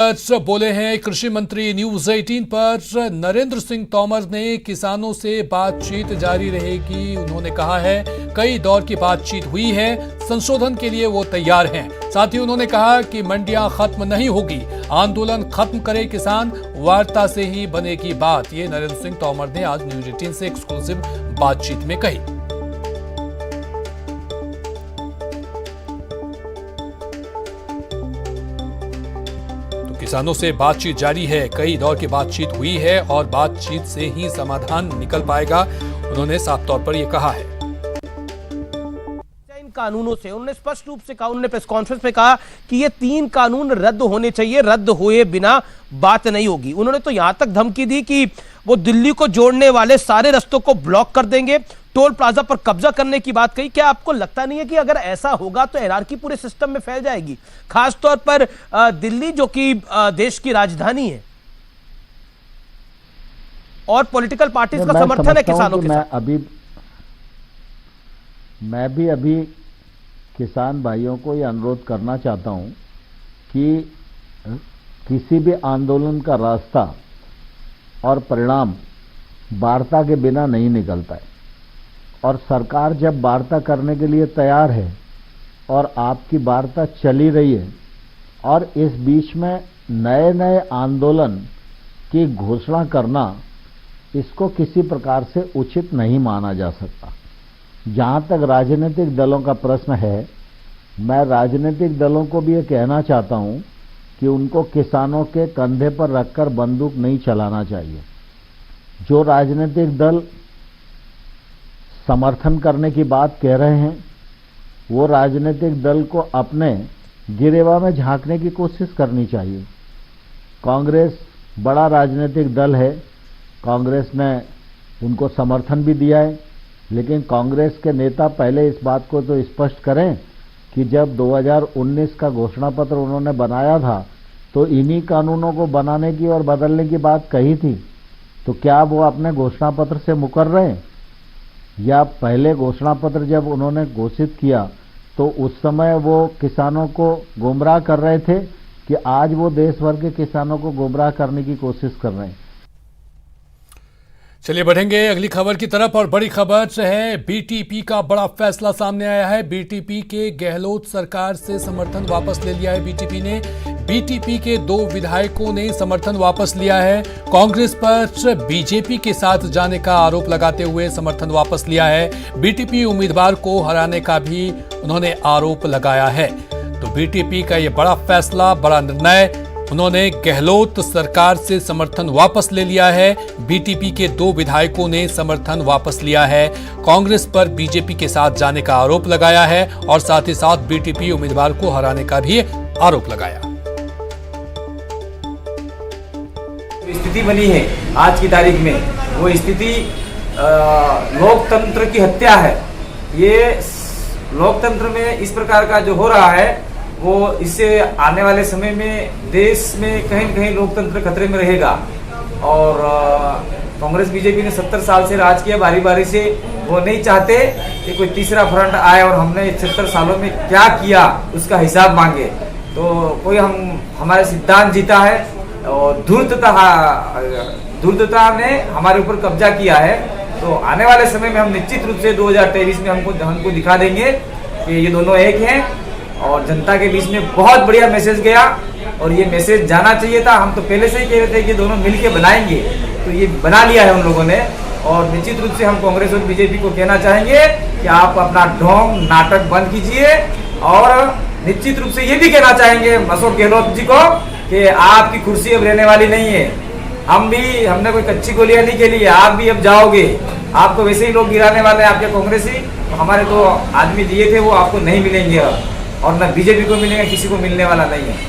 बोले हैं कृषि मंत्री न्यूज 18 पर। नरेंद्र सिंह तोमर ने किसानों से बातचीत जारी रहेगी। उन्होंने कहा है कई दौर की बातचीत हुई है, संशोधन के लिए वो तैयार हैं। साथ ही उन्होंने कहा कि मंडियां खत्म नहीं होगी, आंदोलन खत्म करे किसान, वार्ता से ही बनेगी बात। ये नरेंद्र सिंह तोमर ने आज न्यूज 18 से एक्सक्लूसिव बातचीत में कही। किसानों से बातचीत जारी है, कई दौर की बातचीत हुई है और बातचीत से ही समाधान निकल पाएगा, उन्होंने साफ तौर पर यह कहा है। इन कानूनों से उन्होंने स्पष्ट रूप से कहा, उन्होंने प्रेस कॉन्फ्रेंस में कहा कि ये 3 कानून रद्द होने चाहिए, रद्द हुए बिना बात नहीं होगी। उन्होंने तो यहां तक धमकी दी कि वो दिल्ली को जोड़ने वाले सारे रास्तों को ब्लॉक कर देंगे, टोल प्लाजा पर कब्जा करने की बात कही। क्या आपको लगता नहीं है कि अगर ऐसा होगा तो हायरार्की पूरे सिस्टम में फैल जाएगी, खासतौर पर दिल्ली जो कि देश की राजधानी है और पॉलिटिकल पार्टीज का समर्थन है किसानों के साथ? मैं भी अभी किसान भाइयों को यह अनुरोध करना चाहता हूं कि किसी भी आंदोलन का रास्ता और परिणाम वार्ता के बिना नहीं निकलता है, और सरकार जब वार्ता करने के लिए तैयार है और आपकी वार्ता चली रही है और इस बीच में नए नए आंदोलन की घोषणा करना, इसको किसी प्रकार से उचित नहीं माना जा सकता। जहां तक राजनीतिक दलों का प्रश्न है, मैं राजनीतिक दलों को भी ये कहना चाहता हूं कि उनको किसानों के कंधे पर रखकर बंदूक नहीं चलाना चाहिए। जो राजनीतिक दल समर्थन करने की बात कह रहे हैं, वो राजनीतिक दल को अपने गिरेवा में झांकने की कोशिश करनी चाहिए। कांग्रेस बड़ा राजनीतिक दल है, कांग्रेस ने उनको समर्थन भी दिया है, लेकिन कांग्रेस के नेता पहले इस बात को तो स्पष्ट करें कि जब 2019 का घोषणा पत्र उन्होंने बनाया था तो इन्हीं कानूनों को बनाने की और बदलने की बात कही थी, तो क्या वो अपने घोषणा पत्र से मुकर रहे हैं? या पहले घोषणा पत्र जब उन्होंने घोषित किया तो उस समय वो किसानों को गुमराह कर रहे थे कि आज वो देश भर के किसानों को गुमराह करने की कोशिश कर रहे हैं? चलिए बढ़ेंगे अगली खबर की तरफ, और बड़ी खबर है बीटीपी का बड़ा फैसला सामने आया है। बीटीपी के गहलोत सरकार से समर्थन वापस ले लिया है बीटीपी ने। बीटीपी के 2 विधायकों ने समर्थन वापस लिया है। कांग्रेस पर बीजेपी के साथ जाने का आरोप लगाते हुए समर्थन वापस लिया है। बीटीपी उम्मीदवार को हराने का भी उन्होंने आरोप लगाया है। तो बीटीपी का यह बड़ा फैसला, बड़ा निर्णय, उन्होंने गहलोत सरकार से समर्थन वापस ले लिया है। बीटीपी के 2 विधायकों ने समर्थन वापस लिया है। कांग्रेस पर बीजेपी के साथ जाने का आरोप लगाया है और साथ ही साथ बीटीपी उम्मीदवार को हराने का भी आरोप लगाया। स्थिति बनी है आज की तारीख में, वो स्थिति लोकतंत्र की हत्या है। ये लोकतंत्र में इस प्रकार का जो हो रहा है, वो इससे आने वाले समय में देश में कहीं न कहीं लोकतंत्र खतरे में रहेगा। और कांग्रेस बीजेपी ने 70 साल से राज किया बारी बारी से, वो नहीं चाहते कि कोई तीसरा फ्रंट आए और हमने 70 सालों में क्या किया उसका हिसाब मांगे। तो कोई हमारे सिद्धांत जीता है और धूर्तता ने हमारे ऊपर कब्जा किया है। तो आने वाले समय में हम निश्चित रूप से 2023 में हमको दिखा देंगे कि ये दोनों एक हैं और जनता के बीच में बहुत बढ़िया मैसेज गया और ये मैसेज जाना चाहिए था। हम तो पहले से ही कह रहे थे कि दोनों मिलके बनाएंगे, तो ये बना लिया है उन लोगों ने। और निश्चित रूप से हम कांग्रेस और बीजेपी को कहना चाहेंगे कि आप अपना ढोंग नाटक बंद कीजिए, और निश्चित रूप से ये भी कहना चाहेंगे अशोक गहलोत जी को कि आपकी कुर्सी अब रहने वाली नहीं है। हमने कोई कच्ची गोलियां नहीं खेली है, आप भी अब जाओगे। आपको वैसे ही लोग गिराने वाले हैं, आपके कांग्रेसी। हमारे 2 आदमी दिए थे वो आपको नहीं मिलेंगे अब, और न बीजेपी को मिलेगा, किसी को मिलने वाला नहीं है।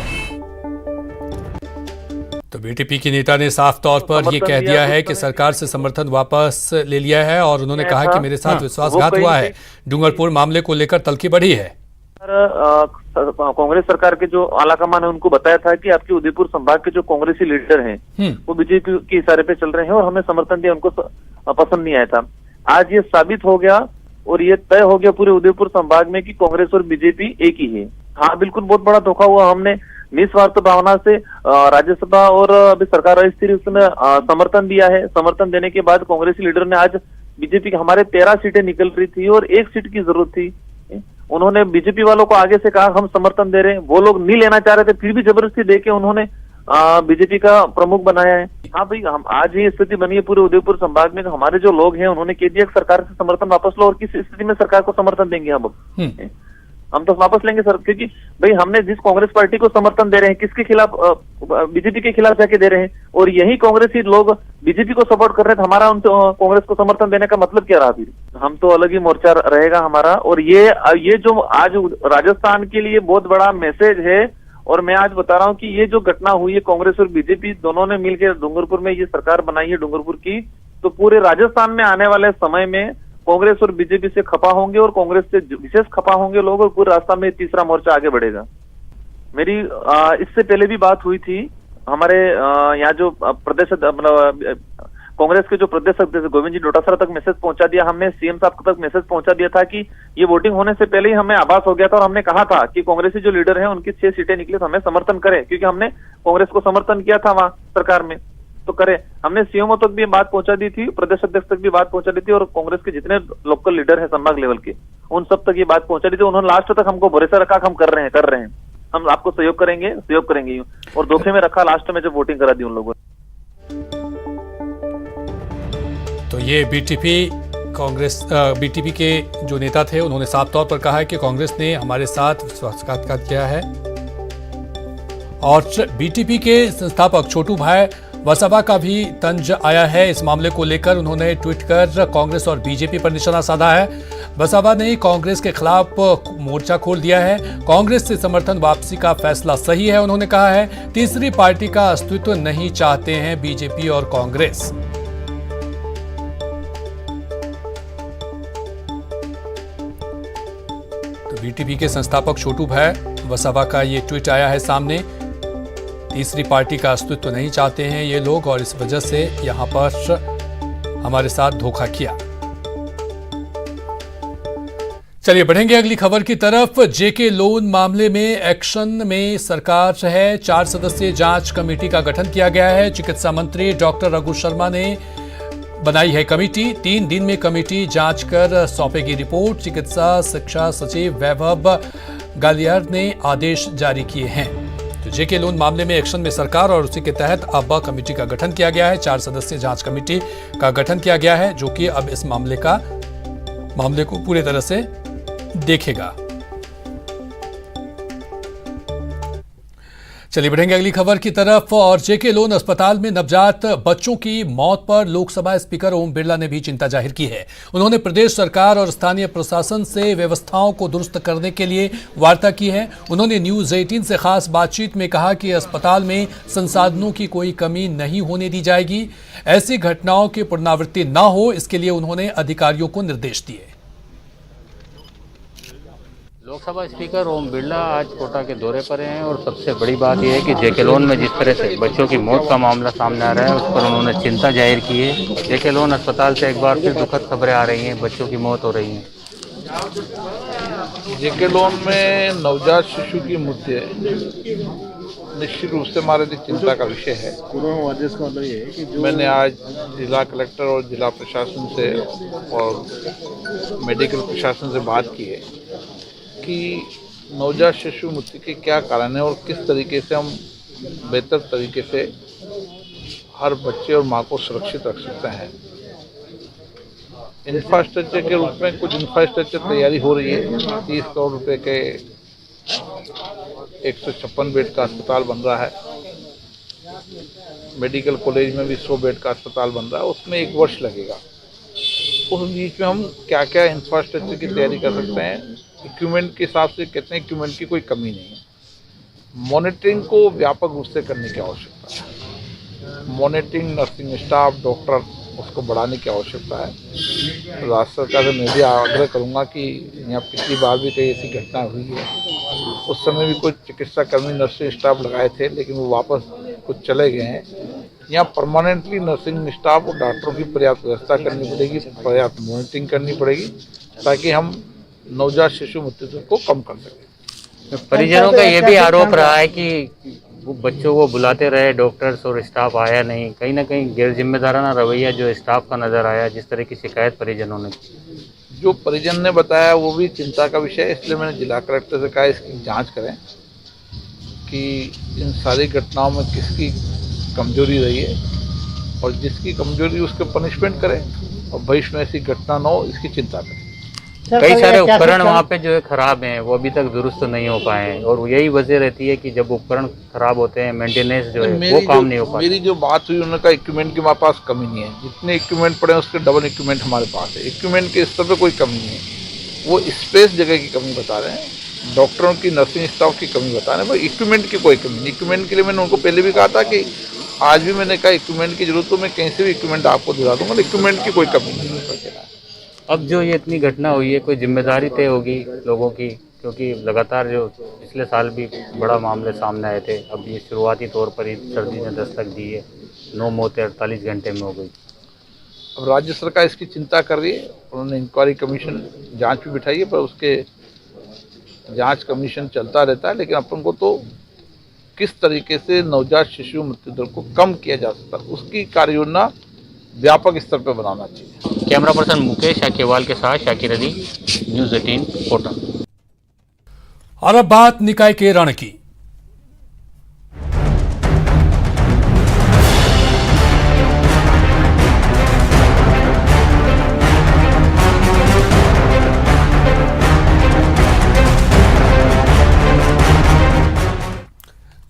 तो बीटीपी के नेता ने साफ तौर पर यह कह दिया है कि सरकार से समर्थन वापस ले लिया है और उन्होंने कहा कि मेरे साथ विश्वासघात हुआ है। डूंगरपुर मामले को लेकर तल्खी बढ़ी है। कांग्रेस सरकार के जो आलाकमान है उनको बताया था कि आपके उदयपुर संभाग के जो कांग्रेसी लीडर हैं वो बीजेपी के इशारे पे चल रहे हैं और हमें समर्थन दिया, उनको पसंद नहीं आया था। आज ये साबित हो गया और ये तय हो गया पूरे उदयपुर संभाग में कि कांग्रेस और बीजेपी एक ही है। हाँ बिल्कुल, बहुत बड़ा धोखा हुआ। हमने निस्वार्थ भावना से राज्यसभा और अभी सरकार स्थिर उसने समर्थन दिया है। समर्थन देने के बाद कांग्रेसी लीडर ने आज बीजेपी के हमारे 13 सीटें निकल रही थी और 1 सीट की जरूरत थी, उन्होंने बीजेपी वालों को आगे से कहा हम समर्थन दे रहे हैं। वो लोग नहीं लेना चाह रहे थे, फिर भी जबरदस्ती देके उन्होंने बीजेपी का प्रमुख बनाया है। हाँ भाई, हम आज ये स्थिति बनी है पूरे उदयपुर संभाग में, हमारे जो लोग हैं उन्होंने कह दिया सरकार से समर्थन वापस लो, और किस स्थिति में सरकार को समर्थन देंगे हम अब? हम तो वापस लेंगे सर, क्योंकि भाई हमने जिस कांग्रेस पार्टी को समर्थन दे रहे हैं, किसके खिलाफ? बीजेपी के खिलाफ जाके दे रहे हैं, और यही कांग्रेसी लोग बीजेपी को सपोर्ट कर रहे हैं, हमारा उन कांग्रेस को समर्थन देने का मतलब क्या रहा? फिर हम तो अलग ही मोर्चा रहेगा हमारा। और ये जो आज राजस्थान के लिए बहुत बड़ा मैसेज है, और मैं आज बता रहा हूं कि ये जो घटना हुई है, कांग्रेस और बीजेपी दोनों ने मिलकर डूंगरपुर में ये सरकार बनाई है डूंगरपुर की, तो पूरे राजस्थान में आने वाले समय में कांग्रेस और बीजेपी से खपा होंगे, और कांग्रेस से विशेष खपा होंगे लोग, और पूरे रास्ता में तीसरा मोर्चा आगे बढ़ेगा। मेरी इससे पहले भी बात हुई थी, हमारे यहाँ जो प्रदेश कांग्रेस के जो प्रदेश अध्यक्ष गोविंद जी डोटासरा तक मैसेज पहुंचा दिया हमने, सीएम साहब तक मैसेज पहुंचा दिया था कि ये वोटिंग होने से पहले ही हमें आभास हो गया था, और हमने कहा था कि कांग्रेसी जो लीडर हैं उनकी 6 सीटें निकली तो हमें समर्थन करें, क्योंकि हमने कांग्रेस को समर्थन किया था वहां सरकार में, तो करे। हमने सीएमओ तक भी बात पहुंचा दी थी, प्रदेश अध्यक्ष तक भी बात पहुंचा दी थी, और कांग्रेस के जितने लोकल लीडर है संभाग लेवल के उन सब तक ये बात पहुंचा दी थी। उन्होंने लास्ट तक हमको भरोसा रखा, हम कर रहे हैं, हम आपको सहयोग करेंगे, और धोखे में रखा लास्ट में जब वोटिंग करा दी उन लोगों ने। तो ये बीटीपी के जो नेता थे उन्होंने साफ तौर पर कहा है कि कांग्रेस ने हमारे साथ विश्वासघात किया है, और बीटीपी के संस्थापक छोटू भाई वसावा का भी तंज आया है। इस मामले को लेकर उन्होंने ट्वीट कर कांग्रेस और बीजेपी पर निशाना साधा है। वसावा ने कांग्रेस के खिलाफ मोर्चा खोल दिया है, कांग्रेस से समर्थन वापसी का फैसला सही है उन्होंने कहा है। तीसरी पार्टी का अस्तित्व नहीं चाहते हैं बीजेपी और कांग्रेस। तो बीटीपी के संस्थापक छोटू भाई वसावा का ये ट्वीट आया है सामने। तीसरी पार्टी का अस्तित्व नहीं चाहते हैं ये लोग, और इस वजह से यहां पर हमारे साथ धोखा किया। चलिए बढ़ेंगे अगली खबर की तरफ। जेके लोन मामले में एक्शन में सरकार है। 4 सदस्यीय जांच कमेटी का गठन किया गया है। चिकित्सा मंत्री डॉक्टर रघु शर्मा ने बनाई है कमेटी। 3 दिन में कमेटी जांच कर सौंपेगी रिपोर्ट। चिकित्सा शिक्षा सचिव वैभव गालियार ने आदेश जारी किए हैं। तो जेके लोन मामले में एक्शन में सरकार, और उसी के तहत अब कमेटी का गठन किया गया है। 4 सदस्यीय जांच कमेटी का गठन किया गया है, जो कि अब इस मामले को पूरी तरह से देखेगा। चलिए बढ़ेंगे अगली खबर की तरफ। और जेके लोन अस्पताल में नवजात बच्चों की मौत पर लोकसभा स्पीकर ओम बिरला ने भी चिंता जाहिर की है। उन्होंने प्रदेश सरकार और स्थानीय प्रशासन से व्यवस्थाओं को दुरुस्त करने के लिए वार्ता की है। उन्होंने न्यूज 18 से खास बातचीत में कहा कि अस्पताल में संसाधनों की कोई कमी नहीं होने दी जाएगी। ऐसी घटनाओं की पुनरावृत्ति न हो, इसके लिए उन्होंने अधिकारियों को निर्देश दिए। लोकसभा स्पीकर ओम बिरला आज कोटा के दौरे पर हैं, और सबसे बड़ी बात यह है कि जेके लोन में जिस तरह से बच्चों की मौत का मामला सामने आ रहा है, उस पर उन्होंने चिंता जाहिर की है। जेके लोन अस्पताल से एक बार फिर दुखद खबरें आ रही हैं, बच्चों की मौत हो रही है। जेके लोन में नवजात शिशु की मृत्यु निश्चित रूप से हमारे लिए चिंता का विषय है। मैंने आज जिला कलेक्टर और जिला प्रशासन से और मेडिकल प्रशासन से बात की है कि नवजात शिशु मृत्यु के क्या कारण है और किस तरीके से हम बेहतर तरीके से हर बच्चे और माँ को सुरक्षित रख सकते हैं। इंफ्रास्ट्रक्चर के रूप में कुछ इंफ्रास्ट्रक्चर तैयारी हो रही है। 30 करोड़ रुपए के 156 बेड का अस्पताल बन रहा है। मेडिकल कॉलेज में भी 100 बेड का अस्पताल बन रहा है, उसमें 1 वर्ष लगेगा। उस बीच में हम क्या क्या इंफ्रास्ट्रक्चर की तैयारी कर सकते हैं। इक्विपमेंट के हिसाब से कहते हैं इक्विपमेंट की कोई कमी नहीं है। मॉनिटरिंग को व्यापक रूप से करने की आवश्यकता है। मॉनिटरिंग, नर्सिंग स्टाफ, डॉक्टर, उसको बढ़ाने की आवश्यकता है। राज्य सरकार से मैं भी आग्रह करूंगा कि यहाँ पिछली बार भी कई ऐसी घटना हुई है, उस समय भी कुछ चिकित्सा कर्मी, नर्सिंग स्टाफ लगाए थे, लेकिन वो वापस कुछ चले गए हैं। यहाँ परमानेंटली नर्सिंग स्टाफ और डॉक्टरों की पर्याप्त व्यवस्था करनी पड़ेगी, पर्याप्त मॉनिटरिंग करनी पड़ेगी, ताकि हम नवजात शिशु मृत्यु को कम कर सकें। परिजनों का ये भी आरोप रहा है कि वो बच्चों को बुलाते रहे डॉक्टर्स और स्टाफ आया नहीं, कहीं ना कहीं गैर जिम्मेदाराना रवैया जो स्टाफ का नजर आया, जिस तरह की शिकायत परिजनों ने की। जो परिजन ने बताया वो भी चिंता का विषय है, इसलिए मैंने जिला कलेक्टर से कहा इसकी जांच करें कि इन सारी घटनाओं में किसकी कमजोरी रही है और जिसकी कमजोरी उसके पनिशमेंट करें और भविष्य में ऐसी घटना न हो इसकी चिंता करें। कई सारे उपकरण वहाँ पे जो है खराब हैं, वो अभी तक दुरुस्त नहीं हो पाए हैं और यही वजह रहती है कि जब उपकरण खराब होते हैं मेंटेनेंस जो है वो काम नहीं हो पाता। मेरी जो बात हुई उन्होंने कहा इक्विपमेंट की हमारे पास कमी नहीं है, जितने इक्विपमेंट पड़े हैं उसके डबल इक्विपमेंट हमारे पास है, इक्विपमेंट के स्तर पर कोई कमी नहीं है। वो स्पेस जगह की कमी बता रहे हैं, डॉक्टरों की नर्सिंग स्टाफ की कमी बता रहे हैं, पर इक्विपमेंट की कोई कमी नहीं। इक्विपमेंट के लिए मैंने उनको पहले भी कहा था कि आज भी मैंने कहा इक्विपमेंट की जरूरत तो मैं कहीं से भी इक्विपमेंट आपको दिला दूंगा, इक्विपमेंट की कोई कमी नहीं है। अब जो ये इतनी घटना हुई है, कोई जिम्मेदारी तय होगी लोगों की, क्योंकि लगातार जो पिछले साल भी बड़ा मामले सामने आए थे, अब ये शुरुआती तौर पर ही सर्दी ने दस्तक दी है, 9 मौतें 48 घंटे में हो गई। अब राज्य सरकार इसकी चिंता कर रही है, उन्होंने इंक्वायरी कमीशन जांच भी बिठाई है, पर उसके जांच कमीशन चलता रहता है, लेकिन अपन को तो किस तरीके से नवजात शिशु मृत्यु दर को कम किया जा सकता है उसकी कार्य योजना व्यापक स्तर पर बनाना चाहिए। कैमरा पर्सन मुकेश अकेवाल के साथ शाकिर अली, न्यूज़ 18 कोटा। और अब बात निकाय के रण की।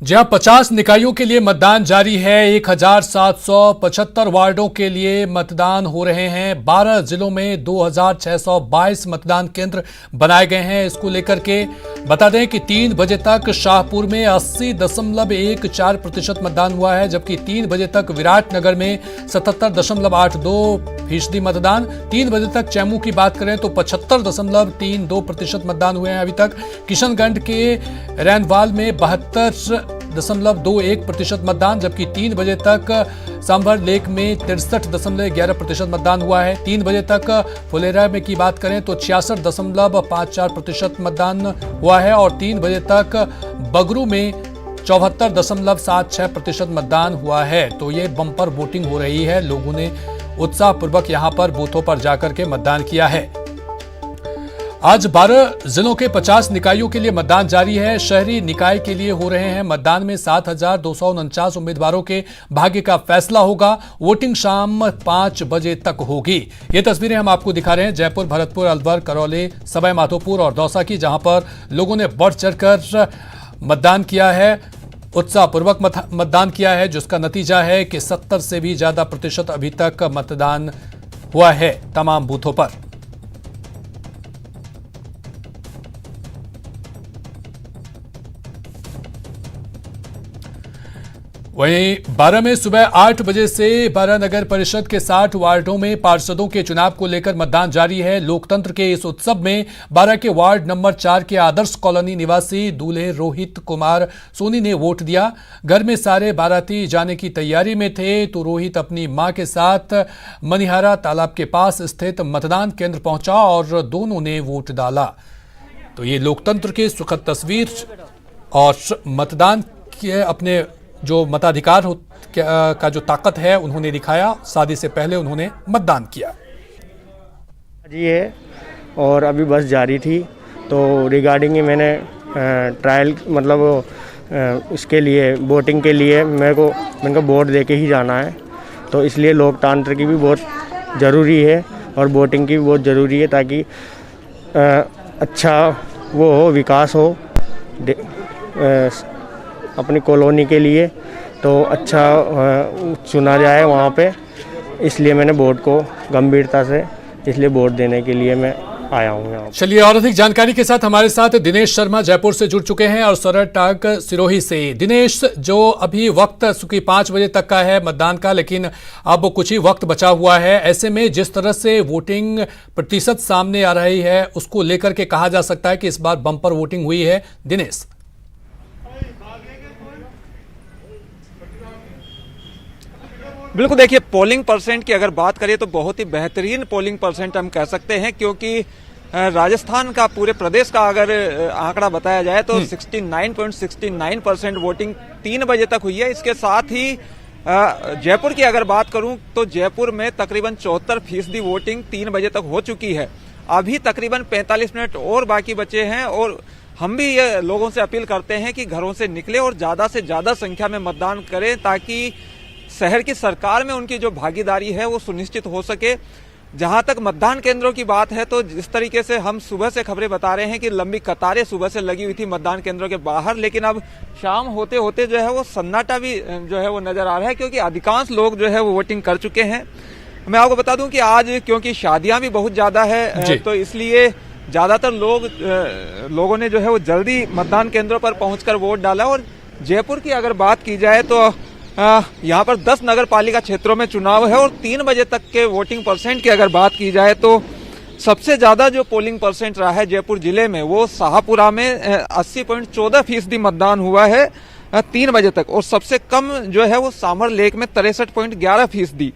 जहां 50 निकायों के लिए मतदान जारी है, 1775 वार्डों के लिए मतदान हो रहे हैं, 12 जिलों में 2622 मतदान केंद्र बनाए गए हैं। इसको लेकर के बता दें कि 3 बजे तक शाहपुर में 80.14% मतदान हुआ है, जबकि 3 बजे तक विराटनगर में 77.82% मतदान। 3 बजे तक चैमू की बात करें तो 75.32% मतदान हुए हैं अभी तक। किशनगंज के रैनवाल में 72.21% मतदान, जबकि 3 बजे तक सांभर लेक में 63.11% मतदान हुआ है। 3 बजे तक फुलेरा में की बात करें तो 66.54% मतदान हुआ है और 3 बजे तक बगरू में 74.76% मतदान हुआ है। तो ये बम्पर वोटिंग हो रही है, लोगों ने उत्साहपूर्वक यहां पर बूथों पर जाकर के मतदान किया है। आज 12 जिलों के 50 निकायों के लिए मतदान जारी है। शहरी निकाय के लिए हो रहे हैं मतदान में 7,249 उम्मीदवारों के भाग्य का फैसला होगा। वोटिंग शाम 5 बजे तक होगी। ये तस्वीरें हम आपको दिखा रहे हैं जयपुर, भरतपुर, अलवर, करौली, सवाई माधोपुर और दौसा की, जहां पर लोगों ने बढ़ चढ़कर मतदान किया है, उत्साहपूर्वक मतदान किया है, जिसका नतीजा है कि 70 से भी ज्यादा प्रतिशत अभी तक मतदान हुआ है तमाम बूथों पर। वहीं 12 में सुबह 8 बजे से 12 नगर परिषद के 60 वार्डों में पार्षदों के चुनाव को लेकर मतदान जारी है। लोकतंत्र के इस उत्सव में 12 के वार्ड नंबर 4 के आदर्श कॉलोनी निवासी दूल्हे रोहित कुमार सोनी ने वोट दिया। घर में सारे बाराती जाने की तैयारी में थे तो रोहित अपनी मां के साथ मनिहारा तालाब के पास स्थित मतदान केंद्र पहुंचा और दोनों ने वोट डाला। तो ये लोकतंत्र की सुखद तस्वीर और मतदान के अपने जो मताधिकार का जो ताकत है उन्होंने दिखाया। शादी से पहले उन्होंने मतदान किया जी है और अभी बस जारी थी तो रिगार्डिंग ही मैंने ट्रायल मतलब इसके लिए वोटिंग के लिए मैंने को वोट दे के ही जाना है, तो इसलिए लोकतंत्र की भी बहुत ज़रूरी है और वोटिंग की भी बहुत ज़रूरी है ताकि अच्छा वो हो, विकास हो अपनी कॉलोनी के लिए, तो अच्छा चुना जाए वहाँ पे। इसलिए मैंने वोट को गंभीरता से इसलिए वोट देने के लिए मैं आया हूँ यहाँ। चलिए और अधिक जानकारी के साथ हमारे साथ दिनेश शर्मा जयपुर से जुड़ चुके हैं और सरल टाक सिरोही से। दिनेश, जो अभी वक्त सुबह 5 बजे तक का है मतदान का, लेकिन अब कुछ ही वक्त बचा हुआ है, ऐसे में जिस तरह से वोटिंग प्रतिशत सामने आ रही है उसको लेकर के कहा जा सकता है कि इस बार बम्पर वोटिंग हुई है। दिनेश, बिल्कुल, देखिए पोलिंग परसेंट की अगर बात करें तो बहुत ही बेहतरीन पोलिंग परसेंट हम कह सकते हैं, क्योंकि राजस्थान का पूरे प्रदेश का अगर आंकड़ा बताया जाए तो 69.69% वोटिंग 3 बजे तक हुई है। इसके साथ ही जयपुर की अगर बात करूं तो जयपुर में तकरीबन 74% वोटिंग 3 बजे तक हो चुकी है। अभी तकरीबन 45 मिनट और बाकी बचे हैं और हम भी ये लोगों से अपील करते हैं कि घरों से निकले और ज्यादा से ज्यादा संख्या में मतदान करें ताकि शहर की सरकार में उनकी जो भागीदारी है वो सुनिश्चित हो सके। जहां तक मतदान केंद्रों की बात है तो जिस तरीके से हम सुबह से खबरें बता रहे हैं कि लंबी कतारें सुबह से लगी हुई थी मतदान केंद्रों के बाहर, लेकिन अब शाम होते होते जो है वो सन्नाटा भी जो है वो नजर आ रहा है क्योंकि अधिकांश लोग जो है वो वोटिंग कर चुके हैं। मैं आपको बता दूं कि आज क्योंकि शादियां भी बहुत ज्यादा है तो इसलिए ज्यादातर लोगों ने जो है वो जल्दी मतदान केंद्रों पर पहुंचकर वोट डाला। और जयपुर की अगर बात की जाए तो यहाँ पर 10 नगर पालिका क्षेत्रों में चुनाव है और 3 बजे तक के वोटिंग परसेंट की अगर बात की जाए तो सबसे ज्यादा जो पोलिंग परसेंट रहा है जयपुर जिले में वो शाहपुरा में 80.14% मतदान हुआ है 3 बजे तक, और सबसे कम जो है वो सामर लेक में 63.11%।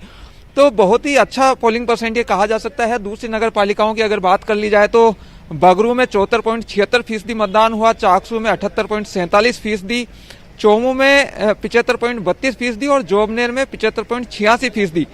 तो बहुत ही अच्छा पोलिंग परसेंट ये कहा जा सकता है। दूसरी नगर पालिकाओं की अगर बात कर ली जाए तो बगरू में 74.76% मतदान हुआ, चाकसू में 78.47%, चोमू में 75.32% और जोबनेर में 75.86%।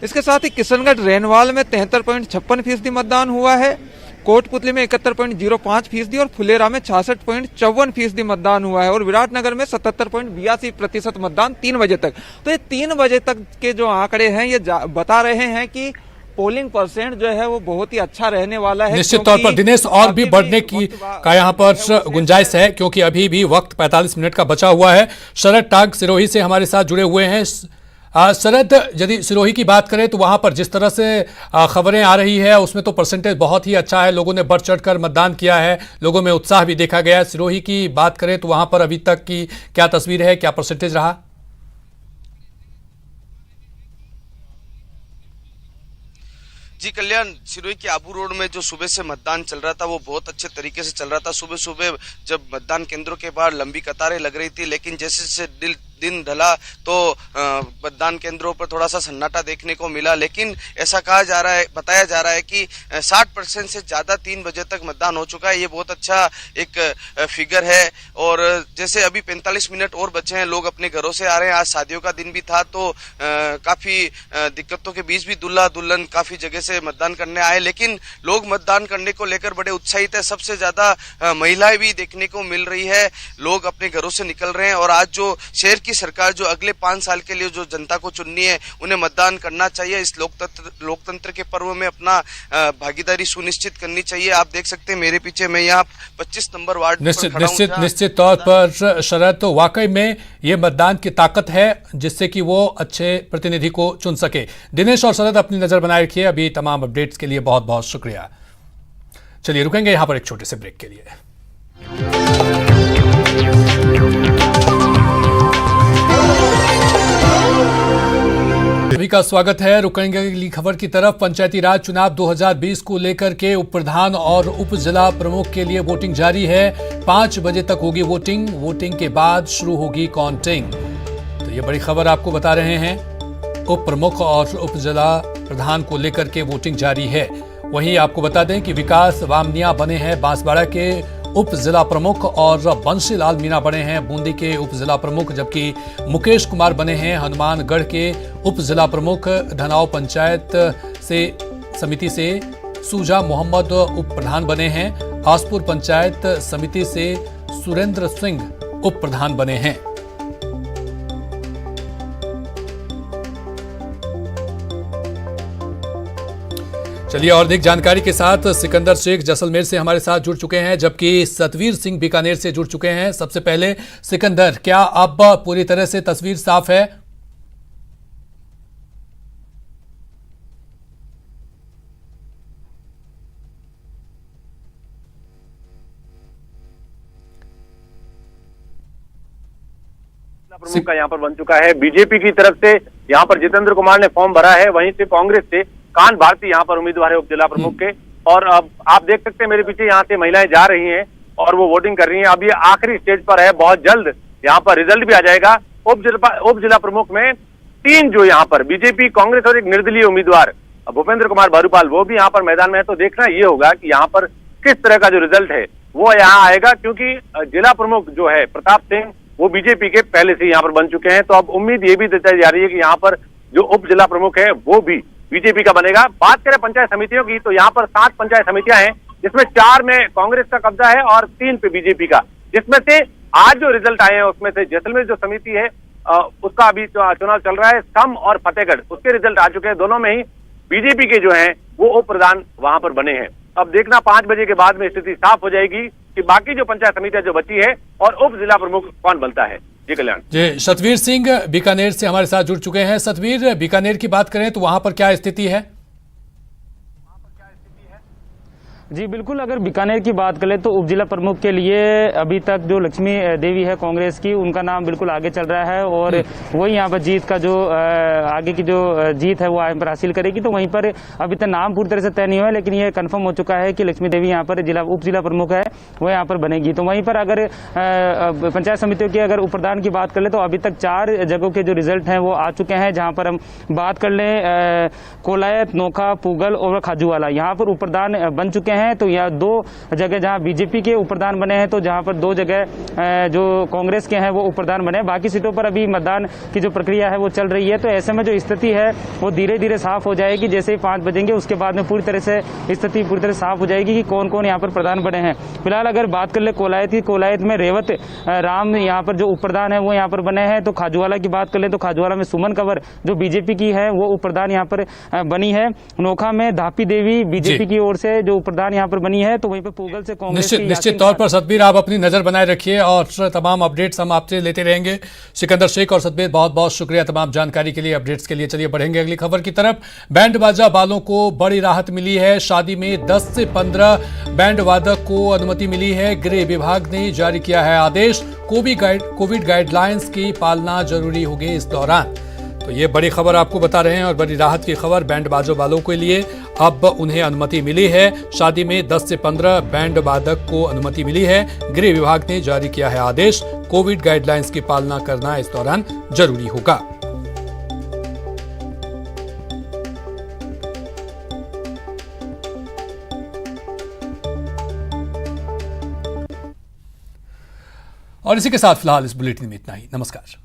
इसके साथ ही किशनगढ़ रेनवाल में 73.56% मतदान हुआ है, कोटपुतली में 71.05% और फुलेरा में 66.54% मतदान हुआ है और विराटनगर में 77.82% मतदान 3 बजे तक। तो ये 3 बजे तक के जो आंकड़े हैं ये बता रहे हैं कि पोलिंग परसेंट जो है वो बहुत ही अच्छा रहने वाला है। निश्चित तौर पर दिनेश और भी बढ़ने की का यहाँ पर गुंजाइश है क्योंकि अभी भी वक्त 45 मिनट का बचा हुआ है। शरद टाग सिरोही से हमारे साथ जुड़े हुए हैं। शरद, यदि सिरोही की बात करें तो वहां पर जिस तरह से खबरें आ रही है उसमें तो परसेंटेज बहुत ही अच्छा है, लोगों ने बढ़ चढ़कर मतदान किया है, लोगों में उत्साह भी देखा गया है। सिरोही की बात करें तो वहां पर अभी तक की क्या तस्वीर है, क्या परसेंटेज रहा? जी कल्याण, सिरोही के आबू रोड में जो सुबह से मतदान चल रहा था वो बहुत अच्छे तरीके से चल रहा था। सुबह सुबह जब मतदान केंद्रों के बाहर लंबी कतारें लग रही थी, लेकिन जैसे जैसे दिन ढला तो मतदान केंद्रों पर थोड़ा सा सन्नाटा देखने को मिला। लेकिन ऐसा बताया जा रहा है कि 60% से ज्यादा 3 बजे तक मतदान हो चुका है। ये बहुत अच्छा एक फिगर है। और जैसे अभी 45 मिनट और बचे हैं, लोग अपने घरों से आ रहे हैं। आज शादियों का दिन भी था तो काफी दिक्कतों के बीच भी दूल्हा दुल्हन काफी जगह से मतदान करने आए, लेकिन लोग मतदान करने को लेकर बड़े उत्साहित है। सबसे ज्यादा महिलाएं भी देखने को मिल रही है, लोग अपने घरों से निकल रहे हैं। और आज जो शहर की सरकार जो अगले 5 साल के लिए जो जनता को चुननी है उन्हें मतदान करना चाहिए। इस लोकतंत्र के पर्व में अपना भागीदारी सुनिश्चित करनी चाहिए। आप देख सकते हैं मेरे पीछे, मैं यहाँ 25 नंबर वार्ड निश्चित तौर पर शरद, तो वाकई में ये मतदान की ताकत है जिससे कि वो अच्छे प्रतिनिधि को चुन सके। दिनेश और शरद अपनी नजर बनाए रखिए। अभी तमाम अपडेट्स के लिए बहुत बहुत शुक्रिया। चलिए रुकेंगे यहां पर एक छोटे से ब्रेक के लिए। सभी का स्वागत है। रुकेंगे अगली खबर की तरफ। पंचायती राज चुनाव 2020 को लेकर के उप प्रधान और उप जिला प्रमुख के लिए वोटिंग जारी है। 5 बजे तक होगी वोटिंग। वोटिंग के बाद शुरू होगी काउंटिंग। तो ये बड़ी खबर आपको बता रहे हैं। उप प्रमुख और उप जिला प्रधान को लेकर के वोटिंग जारी है। वहीं आपको बता दें कि विकास वामनिया बने हैं बांसवाड़ा के उप जिला प्रमुख और बंशीलाल मीणा बने हैं बूंदी के उप जिला प्रमुख, जबकि मुकेश कुमार बने हैं हनुमानगढ़ के उप जिला प्रमुख। धनाव पंचायत से समिति से सूजा मोहम्मद उप प्रधान बने हैं। आसपुर पंचायत समिति से सुरेंद्र सिंह उप प्रधान बने हैं। चलिए और अधिक जानकारी के साथ सिकंदर शेख जैसलमेर से हमारे साथ जुड़ चुके हैं, जबकि सतवीर सिंह बीकानेर से जुड़ चुके हैं। सबसे पहले सिकंदर, क्या अब पूरी तरह से तस्वीर साफ है? प्रमुख का यहाँ पर बन चुका है। बीजेपी की तरफ से यहाँ पर जितेंद्र कुमार ने फॉर्म भरा है, वहीं से कांग्रेस से कान भारती यहाँ पर उम्मीदवार है उप जिला प्रमुख के। और अब आप देख सकते हैं मेरे पीछे यहाँ से महिलाएं जा रही हैं और वो वोटिंग कर रही हैं। अब ये आखिरी स्टेज पर है, बहुत जल्द यहाँ पर रिजल्ट भी आ जाएगा। उप जिला प्रमुख में 3 जो यहाँ पर बीजेपी, कांग्रेस और एक निर्दलीय उम्मीदवार भूपेंद्र कुमार भारूपाल वो भी यहाँ पर मैदान में है। तो देखना ये होगा कि यहाँ पर किस तरह का जो रिजल्ट है वो यहाँ आएगा, क्योंकि जिला प्रमुख जो है प्रताप सिंह वो बीजेपी के पहले से यहाँ पर बन चुके हैं। तो अब उम्मीद ये भी जताई जा रही है कि यहाँ पर जो उप जिला प्रमुख है वो भी बीजेपी का बनेगा। बात करें पंचायत समितियों की तो यहाँ पर 7 पंचायत समितियां हैं, जिसमें 4 में कांग्रेस का कब्जा है और 3 पे बीजेपी का। जिसमें से आज जो रिजल्ट आए हैं उसमें से जैसलमेर जो समिति है उसका अभी चुनाव चल रहा है। सम और फतेहगढ़ उसके रिजल्ट आ चुके हैं। दोनों में ही बीजेपी के जो हैं वो उप प्रधान वहां पर बने हैं। अब देखना 5 बजे के बाद में स्थिति साफ हो जाएगी कि बाकी जो पंचायत समितियां जो बची है और उप जिला प्रमुख कौन बनता है। जी कल्याण जी, सतवीर सिंह बीकानेर से हमारे साथ जुड़ चुके हैं। सतवीर, बीकानेर की बात करें तो वहां पर क्या स्थिति है? जी बिल्कुल, अगर बीकानेर की बात करें तो उपजिला प्रमुख के लिए अभी तक जो लक्ष्मी देवी है कांग्रेस की, उनका नाम बिल्कुल आगे चल रहा है और वही यहाँ पर जीत का जो आगे की जो जीत है वो यहाँ पर हासिल करेगी। तो वहीं पर अभी तक नाम पूरी तरह से तय नहीं हुआ है, लेकिन ये कंफर्म हो चुका है कि लक्ष्मी देवी यहाँ पर उप जिला प्रमुख है वो यहाँ पर बनेगी। तो वहीं पर अगर पंचायत समितियों की अगर उप प्रधान की बात कर ले तो अभी तक 4 जगहों के जो रिजल्ट हैं वो आ चुके हैं। जहाँ पर हम बात कर लें कोलायत, नोखा, पूगल और खाजूवाला, यहाँ पर उप प्रधान बन चुके हैं। तो यहाँ 2 जगह जहाँ बीजेपी के उप प्रधान बने हैं, तो जहाँ पर 2 जगह जो कांग्रेस के हैं वो उप प्रधान बने हैं। बाकी सीटों पर अभी मतदान की जो प्रक्रिया है वो चल रही है। तो ऐसे में जो स्थिति है वो धीरे धीरे साफ हो जाएगी। जैसे ही 5 बजेंगे उसके बाद में पूरी तरह से स्थिति पूरी तरह साफ हो जाएगी कि कौन कौन यहाँ पर प्रधान बने हैं। फिलहाल अगर बात कर ले कोलायत की, कोलायत में रेवत राम यहाँ पर जो उप प्रधान है वो यहाँ पर बने हैं। तो खाजूवाला की बात कर ले तो खाजूवाला में सुमन कंवर जो बीजेपी की है वो उप प्रधान यहाँ पर बनी है। नोखा में धापी देवी बीजेपी की ओर से जो उप प्रधान यहाँ पर बनी है। तो वहीं पर पूगल से कांग्रेस निश्चित तौर पर सतबीर आप अपनी नजर बनाए रखिए और तमाम अपडेट्स हम आपसे लेते रहेंगे। सिकंदर शेख और सतबीर बहुत बहुत शुक्रिया तमाम जानकारी के लिए, अपडेट्स के लिए। चलिए बढ़ेंगे अगली खबर की तरफ। बैंड बाजा वालों को बड़ी राहत मिली है। शादी में 10 से 15 बैंड वादक को अनुमति मिली है। गृह विभाग ने जारी किया है आदेश। कोविड गाइडलाइंस की पालना जरूरी होगी इस दौरान। तो ये बड़ी खबर आपको बता रहे हैं और बड़ी राहत की खबर बैंड बाजों वालों के लिए। अब उन्हें अनुमति मिली है। शादी में 10 से 15 बैंड वादक को अनुमति मिली है। गृह विभाग ने जारी किया है आदेश। कोविड गाइडलाइंस की पालना करना इस दौरान जरूरी होगा। और इसी के साथ फिलहाल इस बुलेटिन में इतना ही। नमस्कार।